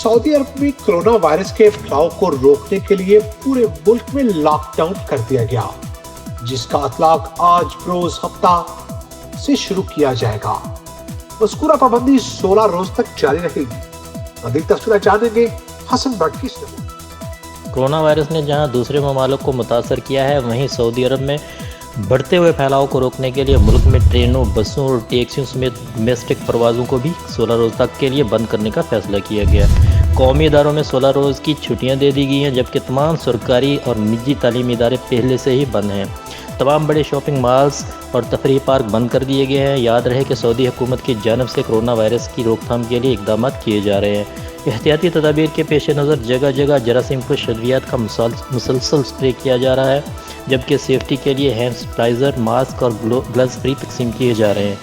Saudi अरब में corona virus के फैलाव को रोकने के लिए पूरे मुल्क में लॉकडाउन कर दिया गया, जिसका इतलाक आज बरोज हफ्ता से शुरू किया जाएगा। मज़कूरा पाबंदी 16 रोज तक जारी रहेगी। अधिक तफसीलात जानेंगे हसन भट्ट की रिपोर्ट। कोरोना वायरस ने जहां दूसरे ममालिक को मुतासर किया है, वहीं सऊदी अरब में बढ़ते हुए फैलाव को रोकने के लिए मुल्क में ट्रेनों, बसों और टैक्सियों समेत डोमेस्टिक परवाज़ों को भी 16 रोज़ तक के लिए बंद करने का फैसला किया गया। कौमी इदारों में 16 रोज़ की छुट्टियां दे दी गई हैं, जबकि तमाम सरकारी और निजी तालीमी इदारे पहले से ही बंद हैं। तमाम बड़े शॉपिंग मॉल्स और तफरीह पार्क बंद कर दिए गए हैं। याद रहे कि सऊदी हुकूमत की जानिब से कोरोना वायरस की रोकथाम के लिए इकदाम किए जा रहे हैं। एहतियाती तदाबीर के पेश नज़र जगह जगह जरासीम कश अद्वियात का मुसलसल स्प्रे किया जा रहा है, जबकि सेफ्टी के लिए हैंड सैनिटाइज़र, मास्क और ग्लव्स फ्री तकसीम किए जा रहे हैं।